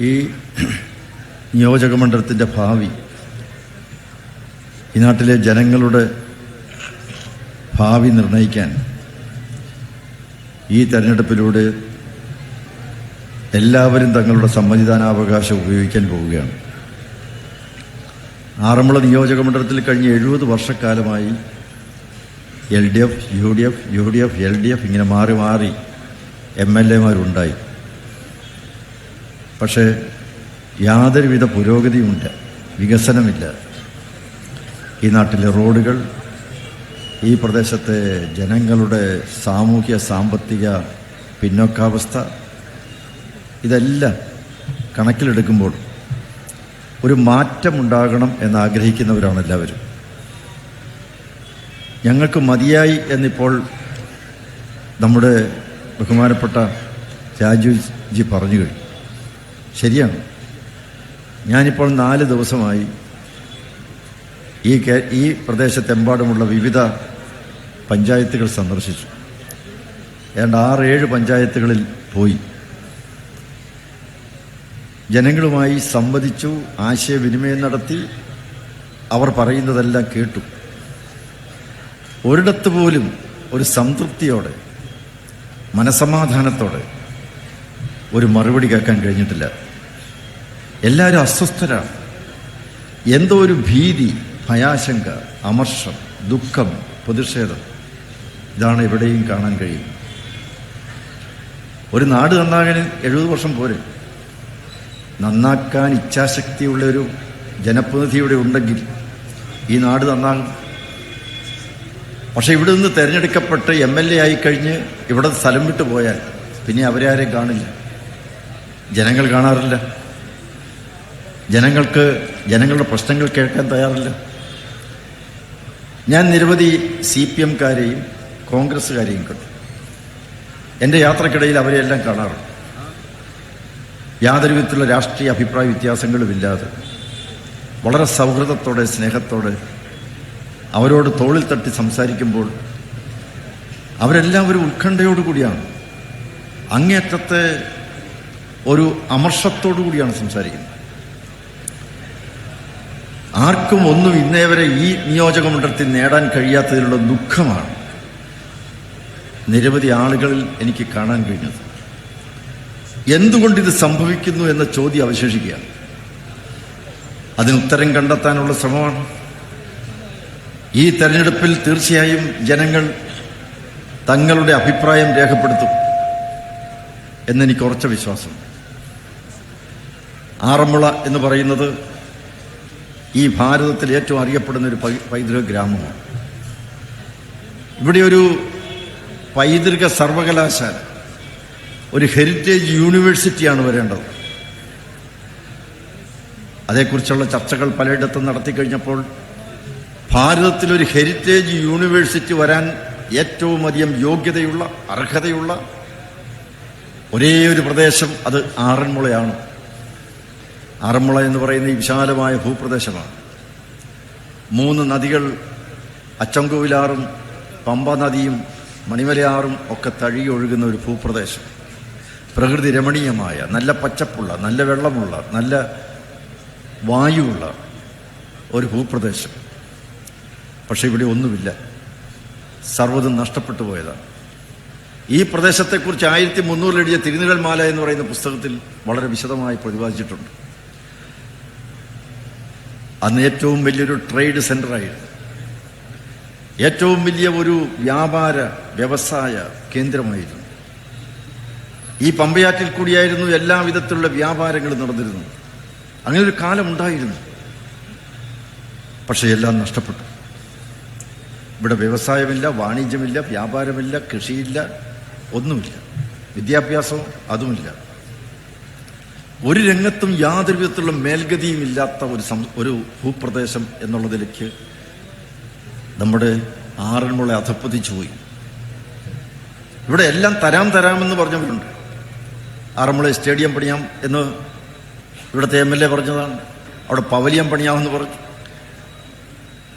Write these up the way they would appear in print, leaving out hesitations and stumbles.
ഈ നിയോജകമണ്ഡലത്തിൻ്റെ ഭാവി, ഈ നാട്ടിലെ ജനങ്ങളുടെ ഭാവി നിർണ്ണയിക്കാൻ ഈ തെരഞ്ഞെടുപ്പിലൂടെ എല്ലാവരും തങ്ങളുടെ സമ്മതിദാനാവകാശം ഉപയോഗിക്കാൻ പോവുകയാണ്. ആറന്മുള നിയോജകമണ്ഡലത്തിൽ കഴിഞ്ഞ 70 വർഷക്കാലമായി LDF, UDF, UDF, LDF ഇങ്ങനെ മാറി മാറി MLA-മാരുണ്ടായി. പക്ഷേ യാതൊരുവിധ പുരോഗതിയുമില്ല, വികസനമില്ല. ഈ നാട്ടിലെ റോഡുകൾ, ഈ പ്രദേശത്തെ ജനങ്ങളുടെ സാമൂഹ്യ സാമ്പത്തിക പിന്നോക്കാവസ്ഥ, ഇതെല്ലാം കണക്കിലെടുക്കുമ്പോൾ ഒരു മാറ്റമുണ്ടാകണം എന്നാഗ്രഹിക്കുന്നവരാണ് എല്ലാവരും. ഞങ്ങൾക്ക് മതിയായി എന്നിപ്പോൾ നമ്മുടെ ബഹുമാനപ്പെട്ട രാജുജി പറഞ്ഞു കഴിഞ്ഞു. ശരിയാണ്. ഞാനിപ്പോൾ 4 ദിവസമായി ഈ പ്രദേശത്തെമ്പാടുമുള്ള വിവിധ പഞ്ചായത്തുകൾ സന്ദർശിച്ചു. ഏതാണ്ട് 6-7 പഞ്ചായത്തുകളിൽ പോയി ജനങ്ങളുമായി സംവദിച്ചു, ആശയവിനിമയം നടത്തി, അവർ പറയുന്നതെല്ലാം കേട്ടു. ഒരിടത്ത് പോലും ഒരു സംതൃപ്തിയോടെ, മനസമാധാനത്തോടെ ഒരു മറുപടി കേൾക്കാൻ കഴിഞ്ഞിട്ടില്ല. എല്ലാവരും അസ്വസ്ഥരാണ്. എന്തോ ഒരു ഭീതി, ഭയാശങ്ക, അമർഷം, ദുഃഖം, പ്രതിഷേധം, ഇതാണ് എവിടെയും കാണാൻ കഴിയും. ഒരു നാട് നന്നാകാൻ 70 വർഷം പോരെ. നന്നാക്കാൻ ഇച്ഛാശക്തിയുള്ളൊരു ജനപ്രതിനിധി ഇവിടെ ഉണ്ടെങ്കിൽ ഈ നാട് നന്നാകും. പക്ഷെ ഇവിടെ നിന്ന് തിരഞ്ഞെടുക്കപ്പെട്ട് MLA ആയിക്കഴിഞ്ഞ് ഇവിടെ സ്ഥലം വിട്ടു പോയാൽ പിന്നെ അവരെ ആരെയും കാണില്ല, ജനങ്ങൾ കാണാറില്ല. ജനങ്ങളുടെ പ്രശ്നങ്ങൾ കേൾക്കാൻ തയ്യാറില്ല. ഞാൻ നിരവധി CPM-കാരെയും കോൺഗ്രസ്സുകാരെയും കണ്ടു. എൻ്റെ യാത്രക്കിടയിൽ അവരെയെല്ലാം കാണാറുണ്ട്. യാതൊരു വിധത്തിലുള്ള രാഷ്ട്രീയ അഭിപ്രായ വ്യത്യാസങ്ങളുമില്ലാതെ വളരെ സൗഹൃദത്തോടെ, സ്നേഹത്തോടെ അവരോട് തോളിൽ തട്ടി സംസാരിക്കുമ്പോൾ അവരെല്ലാം ഒരു ഉത്കണ്ഠയോടുകൂടിയാണ്, അങ്ങേയറ്റത്തെ ഒരു അമർഷത്തോടു കൂടിയാണ് സംസാരിക്കുന്നത്. ആർക്കും ഒന്നും ഇന്നേവരെ ഈ നിയോജകമണ്ഡലത്തിൽ നേടാൻ കഴിയാത്തതിലുള്ള ദുഃഖമാണ് നിരവധി ആളുകളിൽ എനിക്ക് കാണാൻ കഴിഞ്ഞത്. എന്തുകൊണ്ടിത് സംഭവിക്കുന്നു എന്ന ചോദ്യം അവശേഷിക്കുകയാണ്. അതിനുത്തരം കണ്ടെത്താനുള്ള ശ്രമമാണ്. ഈ തെരഞ്ഞെടുപ്പിൽ തീർച്ചയായും ജനങ്ങൾ തങ്ങളുടെ അഭിപ്രായം രേഖപ്പെടുത്തും എന്നെനിക്ക് ഉറച്ച വിശ്വാസം. ആറന്മുള എന്ന് പറയുന്നത് ഈ ഭാരതത്തിൽ ഏറ്റവും അറിയപ്പെടുന്ന ഒരു പൈതൃക ഗ്രാമമാണ്. ഇവിടെ ഒരു പൈതൃക സർവകലാശാല, ഒരു ഹെറിറ്റേജ് യൂണിവേഴ്സിറ്റിയാണ് വരേണ്ടത്. അതേക്കുറിച്ചുള്ള ചർച്ചകൾ പലയിടത്തും നടത്തിക്കഴിഞ്ഞപ്പോൾ ഭാരതത്തിലൊരു ഹെറിറ്റേജ് യൂണിവേഴ്സിറ്റി വരാൻ ഏറ്റവും അധികം യോഗ്യതയുള്ള, അർഹതയുള്ള ഒരേ ഒരു പ്രദേശം അത് ആറന്മുളയാണ്. ആറന്മുള എന്ന് പറയുന്ന ഈ വിശാലമായ ഭൂപ്രദേശമാണ്. 3 നദികൾ, അച്ചൻകോവിലാറും പമ്പ നദിയും മണിമലയാറും ഒക്കെ തഴുകി ഒഴുകുന്ന ഒരു ഭൂപ്രദേശം. പ്രകൃതി രമണീയമായ, നല്ല പച്ചപ്പുള്ള, നല്ല വെള്ളമുള്ള, നല്ല വായുവുള്ള ഒരു ഭൂപ്രദേശം. പക്ഷെ ഇവിടെ ഒന്നുമില്ല, സർവ്വതും നഷ്ടപ്പെട്ടു പോയതാണ്. ഈ പ്രദേശത്തെക്കുറിച്ച് 1300 എഴുതിയ തിരുനിഴൽമാല എന്ന് പറയുന്ന പുസ്തകത്തിൽ വളരെ വിശദമായി പ്രതിപാദിച്ചിട്ടുണ്ട്. അന്ന് ഏറ്റവും വലിയൊരു ട്രേഡ് സെന്ററായിരുന്നു, ഏറ്റവും വലിയ ഒരു വ്യാപാര വ്യവസായ കേന്ദ്രമായിരുന്നു. ഈ പമ്പയാറ്റിൽ കൂടിയായിരുന്നു എല്ലാ വിധത്തിലുള്ള വ്യാപാരങ്ങളും നടന്നിരുന്നത്. അങ്ങനെ ഒരു കാലം ഉണ്ടായിരുന്നു. പക്ഷെ എല്ലാം നഷ്ടപ്പെട്ടു. ഇവിടെ വ്യവസായമില്ല, വാണിജ്യമില്ല, വ്യാപാരമില്ല, കൃഷിയില്ല, ഒന്നുമില്ല. വിദ്യാഭ്യാസവും അതുമില്ല. ഒരു രംഗത്തും യാതൊരു വിധത്തിലുള്ള മേൽഗതിയും ഇല്ലാത്ത ഒരു ഭൂപ്രദേശം എന്നുള്ളതിലേക്ക് നമ്മുടെ ആറന്മുള അധപ്പതിച്ചു പോയി. ഇവിടെ എല്ലാം തരാമെന്ന് പറഞ്ഞവരുണ്ട്. ആറന്മുള സ്റ്റേഡിയം പണിയാം എന്ന് ഇവിടുത്തെ MLA പറഞ്ഞതാണ്. അവിടെ പവലിയം പണിയാമെന്ന് പറഞ്ഞു.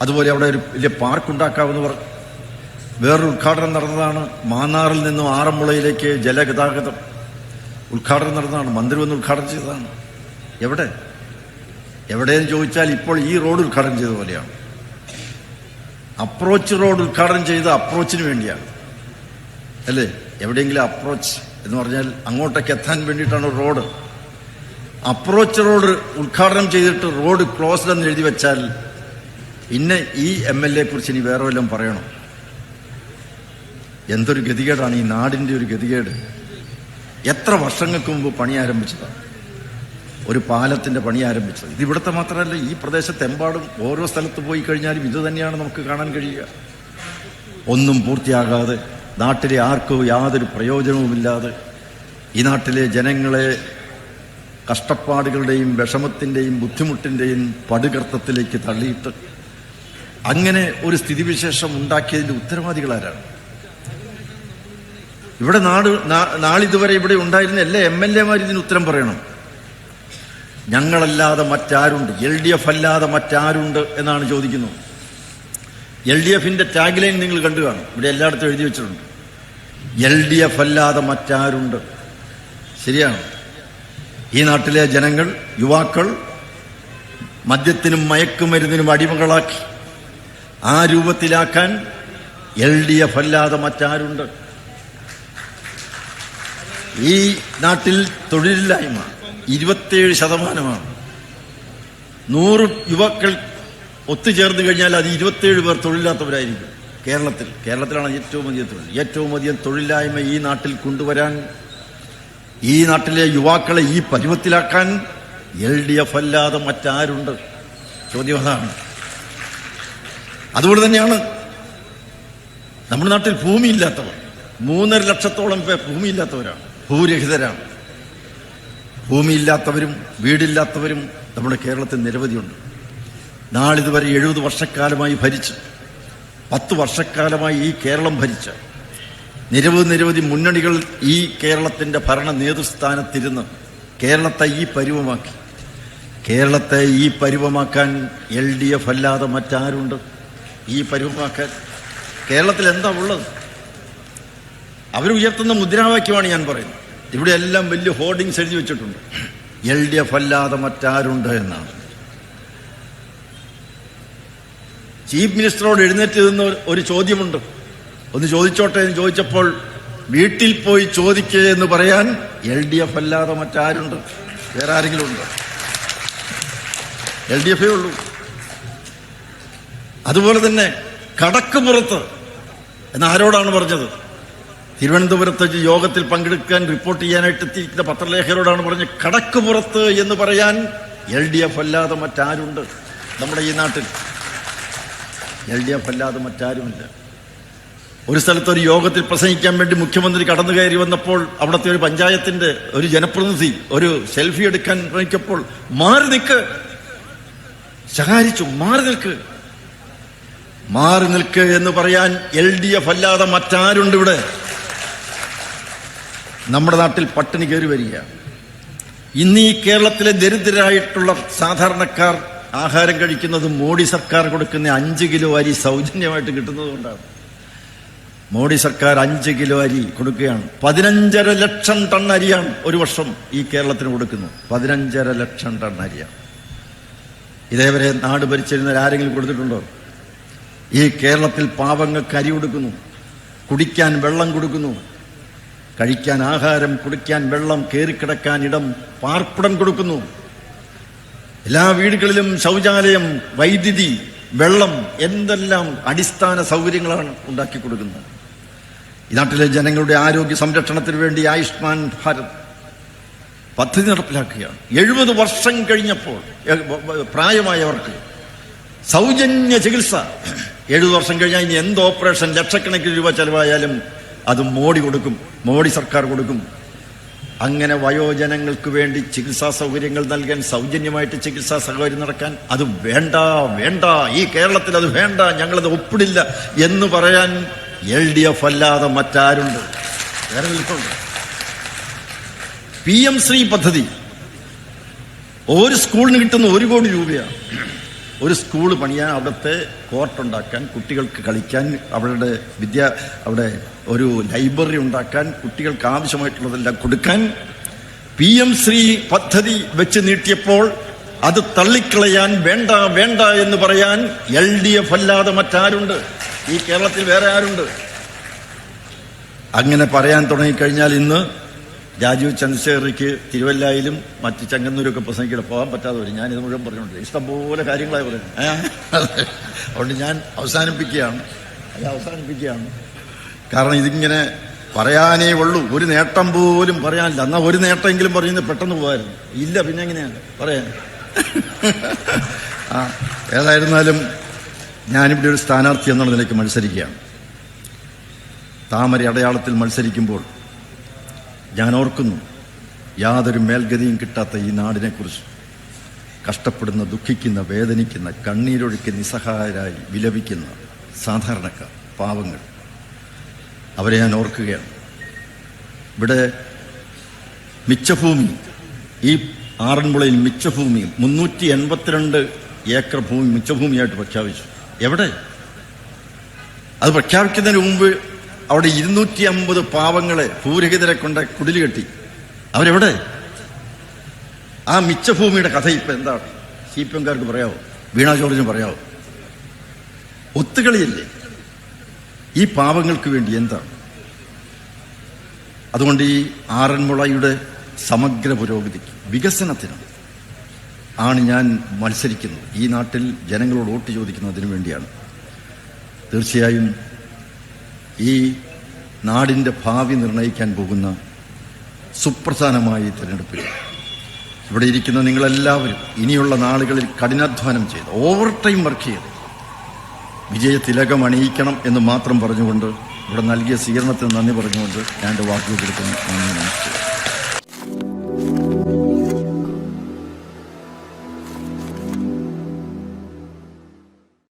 അതുപോലെ അവിടെ ഒരു വലിയ പാർക്കുണ്ടാക്കാമെന്ന് പറഞ്ഞു. വേറൊരു ഉദ്ഘാടനം നടന്നതാണ്. മാന്നാറിൽ നിന്നും ആറന്മുളയിലേക്ക് ജലഗതാഗതം ഉദ്ഘാടനം നടന്നതാണ്. മന്ത്രി വന്ന് ഉദ്ഘാടനം ചെയ്തതാണ്. എവിടെയെന്ന് ചോദിച്ചാൽ ഇപ്പോൾ ഈ റോഡ് ഉദ്ഘാടനം ചെയ്ത പോലെയാണ്. അപ്രോച്ച് റോഡ് ഉദ്ഘാടനം ചെയ്ത അപ്രോച്ചിന് വേണ്ടിയാണ്, അല്ലേ? എവിടെയെങ്കിലും അപ്രോച്ച് എന്ന് പറഞ്ഞാൽ അങ്ങോട്ടേക്ക് എത്താൻ വേണ്ടിയിട്ടാണ് റോഡ്. അപ്രോച്ച് റോഡ് ഉദ്ഘാടനം ചെയ്തിട്ട് റോഡ് ക്ലോസ്ഡ് എന്ന് എഴുതി വെച്ചാൽ പിന്നെ ഈ MLA കുറിച്ച് ഇനി വേറെ വല്ലതും പറയണം? എന്തൊരു ഗതികേടാണ് ഈ നാടിൻ്റെ ഒരു ഗതികേട്. എത്ര വർഷങ്ങൾക്ക് മുമ്പ് പണി ആരംഭിച്ചതാണ്, ഒരു പാലത്തിൻ്റെ പണി ആരംഭിച്ചത്. ഇത് ഇവിടുത്തെ മാത്രമല്ല, ഈ പ്രദേശത്തെമ്പാടും ഓരോ സ്ഥലത്ത് പോയി കഴിഞ്ഞാലും ഇത് തന്നെയാണ് നമുക്ക് കാണാൻ കഴിയുക. ഒന്നും പൂർത്തിയാകാതെ, നാട്ടിലെ ആർക്കും യാതൊരു പ്രയോജനവുമില്ലാതെ, ഈ നാട്ടിലെ ജനങ്ങളെ കഷ്ടപ്പാടുകളുടെയും വിഷമത്തിൻ്റെയും ബുദ്ധിമുട്ടിൻ്റെയും പടുകർത്തത്തിലേക്ക് തള്ളിയിട്ട് അങ്ങനെ ഒരു സ്ഥിതിവിശേഷം ഉണ്ടാക്കിയതിൻ്റെ ഉത്തരവാദികളാരാണ്? ഇവിടെ നാളിതുവരെ ഇവിടെ ഉണ്ടായിരുന്ന എല്ലാ MLA-മാർ ഇതിന് ഉത്തരം പറയണം. ഞങ്ങളല്ലാതെ മറ്റാരുണ്ട്, LDF അല്ലാതെ മറ്റാരുണ്ട് എന്നാണ് ചോദിക്കുന്നത്. LDF-ന്റെ ടാഗ് ലൈൻ നിങ്ങൾ കണ്ടു കാണും, ഇവിടെ എല്ലായിടത്തും എഴുതി വെച്ചിട്ടുണ്ട്, LDF അല്ലാതെ മറ്റാരുണ്ട്. ശരിയാണ്. ഈ നാട്ടിലെ ജനങ്ങൾ, യുവാക്കൾ മദ്യത്തിനും മയക്കുമരുന്നിനും അടിമകളാക്കി ആ രൂപത്തിലാക്കാൻ LDF അല്ലാതെ മറ്റാരുണ്ട്? ഈ നാട്ടിൽ തൊഴിലില്ലായ്മ 27%. 100 യുവാക്കൾ ഒത്തുചേർന്ന് കഴിഞ്ഞാൽ അത് 27 പേർ തൊഴിലില്ലാത്തവരായിരിക്കും. കേരളത്തിലാണ് ഏറ്റവും അധികം തൊഴിലില്ലായ്മ ഈ നാട്ടിൽ കൊണ്ടുവരാൻ, ഈ നാട്ടിലെ യുവാക്കളെ ഈ പരുവത്തിലാക്കാൻ LDF അല്ലാതെ മറ്റാരുണ്ട്? ചോദ്യം അതാണ്. അതുകൊണ്ട് തന്നെയാണ് നമ്മുടെ നാട്ടിൽ ഭൂമിയില്ലാത്തവർ 3.5 ലക്ഷത്തോളം പേർ ഭൂമിയില്ലാത്തവരാണ്, ഭൂരഹിതരാണ്. ഭൂമിയില്ലാത്തവരും വീടില്ലാത്തവരും നമ്മുടെ കേരളത്തിൽ നിരവധിയുണ്ട്. നാളിതുവരെ 70 വർഷക്കാലമായി ഭരിച്ച്, 10 വർഷക്കാലമായി ഈ കേരളം ഭരിച്ച നിരവധി മുന്നണികൾ ഈ കേരളത്തിന്റെ ഭരണ നേതൃസ്ഥാനത്തിരുന്ന് കേരളത്തെ ഈ പരുവമാക്കാൻ LDF അല്ലാതെ മറ്റാരുണ്ട്? ഈ പരുവമാക്കാൻ കേരളത്തിൽ എന്താ ഉള്ളത്? അവരുയർത്തുന്ന മുദ്രാവാക്യമാണ് ഞാൻ പറയുന്നത്. ഇവിടെ എല്ലാം വലിയ ഹോർഡിങ്സ് എഴുതി വെച്ചിട്ടുണ്ട്, LDF അല്ലാതെ മറ്റാരുണ്ട് എന്നാണ്. ചീഫ് മിനിസ്റ്ററോട് എഴുന്നേറ്റ് നിന്ന് ഒരു ചോദ്യമുണ്ട്, ഒന്ന് ചോദിച്ചോട്ടെ എന്ന് ചോദിച്ചപ്പോൾ വീട്ടിൽ പോയി ചോദിക്കുക എന്ന് പറയാൻ LDF അല്ലാതെ മറ്റാരുണ്ട്? വേറെ ആരെങ്കിലും ഉണ്ടോ? LDF-ഏ ഉള്ളൂ. അതുപോലെ തന്നെ കടക്കുപുറത്ത് എന്ന് ആരോടാണ് പറഞ്ഞത്? തിരുവനന്തപുരത്ത് യോഗത്തിൽ പങ്കെടുക്കാൻ റിപ്പോർട്ട് ചെയ്യാനായിട്ട് എത്തിയിരിക്കുന്ന പത്രലേഖകരോടാണ് പറഞ്ഞ് കടക്കുപുറത്ത് എന്ന് പറയാൻ LDF അല്ലാതെ മറ്റാരുണ്ട്? നമ്മുടെ ഈ നാട്ടിൽ LDF അല്ലാതെ മറ്റാരുമില്ല. ഒരു സ്ഥലത്ത് ഒരു യോഗത്തിൽ പ്രസംഗിക്കാൻ വേണ്ടി മുഖ്യമന്ത്രി കടന്നു കയറി വന്നപ്പോൾ അവിടുത്തെ ഒരു പഞ്ചായത്തിന്റെ ഒരു ജനപ്രതിനിധി ഒരു സെൽഫി എടുക്കാൻ ശ്രമിച്ചപ്പോൾ മാറി നിൽക്ക്, ശകാരിച്ചു. മാറി നിൽക്ക് എന്ന് പറയാൻ LDF അല്ലാതെ മറ്റാരുണ്ട് ഇവിടെ? നമ്മുടെ നാട്ടിൽ പട്ടിണി കയറി വരിക. ഇന്ന് ഈ കേരളത്തിലെ ദരിദ്രരായിട്ടുള്ള സാധാരണക്കാർ ആഹാരം കഴിക്കുന്നത് മോഡി സർക്കാർ കൊടുക്കുന്ന 5 കിലോ അരി സൗജന്യമായിട്ട് കിട്ടുന്നത് കൊണ്ടാണ്. മോഡി സർക്കാർ 5 കിലോ അരി കൊടുക്കുകയാണ്. 15.5 ലക്ഷം ടൺ അരിയാണ് ഒരു വർഷം ഈ കേരളത്തിന് കൊടുക്കുന്നത്. 15.5 ലക്ഷം ടൺ അരിയാണ്. ഇതേവരെ നാട് ഭരിച്ചിരുന്ന ആരെങ്കിലും കൊടുത്തിട്ടുണ്ടോ? ഈ കേരളത്തിൽ പാവങ്ങൾക്ക് അരി കൊടുക്കുന്നു, കുടിക്കാൻ വെള്ളം കൊടുക്കുന്നു, കഴിക്കാൻ ആഹാരം, കുടിക്കാൻ വെള്ളം, കയറിക്കിടക്കാൻ ഇടം, പാർപ്പിടം കൊടുക്കുന്നു. എല്ലാ വീടുകളിലും ശൗചാലയം, വൈദ്യുതി, വെള്ളം, എന്തെല്ലാം അടിസ്ഥാന സൗകര്യങ്ങളാണ് ഉണ്ടാക്കി കൊടുക്കുന്നത്. ഈ നാട്ടിലെ ജനങ്ങളുടെ ആരോഗ്യ സംരക്ഷണത്തിന് വേണ്ടി ആയുഷ്മാൻ ഭാരത് പദ്ധതി നടപ്പിലാക്കുകയാണ്. 70 വർഷം കഴിഞ്ഞപ്പോൾ പ്രായമായവർക്ക് സൗജന്യ ചികിത്സ. 70 വർഷം കഴിഞ്ഞാൽ ഇനി എന്ത് ഓപ്പറേഷൻ ലക്ഷക്കണക്കിന് രൂപ ചെലവായാലും അത് മോഡി സർക്കാർ കൊടുക്കും. അങ്ങനെ വയോജനങ്ങൾക്ക് വേണ്ടി ചികിത്സാ സൗകര്യങ്ങൾ നൽകാൻ, സൗജന്യമായിട്ട് ചികിത്സാ സൗകര്യം നടക്കാൻ, അത് വേണ്ട, ഈ കേരളത്തിൽ അത് വേണ്ട, ഞങ്ങളത് ഒപ്പിടില്ല എന്ന് പറയാൻ LDF അല്ലാതെ മറ്റാരുണ്ട്? വേറെ നിൽക്കുന്നുണ്ട്. PM ശ്രീ പദ്ധതി ഒരു സ്കൂളിന് കിട്ടുന്ന 1 കോടി രൂപയാണ്. ഒരു സ്കൂൾ പണിയാൻ, അവിടുത്തെ കോർട്ടുണ്ടാക്കാൻ, കുട്ടികൾക്ക് കളിക്കാൻ, അവിടെ ഒരു ലൈബ്രറി ഉണ്ടാക്കാൻ, കുട്ടികൾക്ക് ആവശ്യമായിട്ടുള്ളതെല്ലാം കൊടുക്കാൻ PM ശ്രീ പദ്ധതി വെച്ച് നീട്ടിയപ്പോൾ അത് തള്ളിക്കളയാൻ വേണ്ട വേണ്ട എന്ന് പറയാൻ LDF അല്ലാതെ മറ്റാരുണ്ട്? ഈ കേരളത്തിൽ വേറെ ആരുണ്ട്? അങ്ങനെ പറയാൻ തുടങ്ങിക്കഴിഞ്ഞാൽ ഇന്ന് രാജീവ് ചന്ദ്രശേഖർക്ക് തിരുവല്ലായിലും മറ്റ് ചെങ്ങന്നൂരൊക്കെ പ്രസംഗിക്കണം പോകാൻ പറ്റാതെ വരും. ഞാനിത് മുഴുവൻ പറഞ്ഞുകൊണ്ട് ഇഷ്ടംപോലെ കാര്യങ്ങളായി പറയുന്നത്. അതുകൊണ്ട് ഞാൻ അവസാനിപ്പിക്കുകയാണ്. കാരണം ഇതിങ്ങനെ പറയാനേ ഉള്ളൂ, ഒരു നേട്ടം പോലും പറയാനില്ല. എന്നാൽ ഒരു നേട്ടമെങ്കിലും പറയുന്നത് പെട്ടെന്ന് പോകായിരുന്നു. ഇല്ല, പിന്നെ എങ്ങനെയാണ് പറയാൻ? ഏതായിരുന്നാലും ഞാനിവിടെ ഒരു സ്ഥാനാർത്ഥി എന്നുള്ള നിലയ്ക്ക് മത്സരിക്കുകയാണ്. താമര അടയാളത്തിൽ മത്സരിക്കുമ്പോൾ ഞാൻ ഓർക്കുന്നു, യാതൊരു മേൽഗതിയും കിട്ടാത്ത ഈ നാടിനെക്കുറിച്ച് കഷ്ടപ്പെടുന്ന, ദുഃഖിക്കുന്ന, വേദനിക്കുന്ന, കണ്ണീരൊഴുക്കി നിസ്സഹായരായി വിലപിക്കുന്ന സാധാരണക്കാർ, പാവങ്ങൾ, അവരെ ഞാൻ ഓർക്കുകയാണ്. ഇവിടെ മിച്ചഭൂമി, ഈ ആറന്മുളയിൽ മിച്ചഭൂമി 382 ഏക്കർ ഭൂമി മിച്ചഭൂമിയായിട്ട് പ്രഖ്യാപിച്ചു. എവിടെ? അത് പ്രഖ്യാപിക്കുന്നതിന് മുമ്പ് അവിടെ 250 പാവങ്ങളെ, ഭൂരഹിതരെ കൊണ്ട് കുടില് കെട്ടി. അവരെവിടെ? ആ മിച്ചഭൂമിയുടെ കഥ ഇപ്പൊ എന്താണ്? CPM-കാർക്ക് പറയാവോ? വീണ ജോർജിന് പറയാവോ? ഒത്തുകളിയല്ലേ? ഈ പാവങ്ങൾക്ക് വേണ്ടി എന്താണ്? അതുകൊണ്ട് ഈ ആറന്മുളയുടെ സമഗ്ര പുരോഗതിക്ക്, വികസനത്തിനും ആണ് ഞാൻ മത്സരിക്കുന്നത്. ഈ നാട്ടിൽ ജനങ്ങളോട് വോട്ട് ചോദിക്കുന്നതിന് വേണ്ടിയാണ്. തീർച്ചയായും ഈ നാടിൻ്റെ ഭാവി നിർണ്ണയിക്കാൻ പോകുന്ന സുപ്രധാനമായ ഈ തെരഞ്ഞെടുപ്പിൽ ഇവിടെ ഇരിക്കുന്ന നിങ്ങളെല്ലാവരും ഇനിയുള്ള നാളുകളിൽ കഠിനാധ്വാനം ചെയ്ത്, ഓവർ ടൈം വർക്ക് ചെയ്ത് വിജയതിലകം അണിയിക്കണം എന്ന് മാത്രം പറഞ്ഞുകൊണ്ട്, ഇവിടെ നൽകിയ സ്വീകരണത്തിന് നന്ദി പറഞ്ഞുകൊണ്ട് ഞാൻ എൻ്റെ വാക്കുകൾ കൊടുക്കുന്നു. നന്ദി, നമസ്കാരം.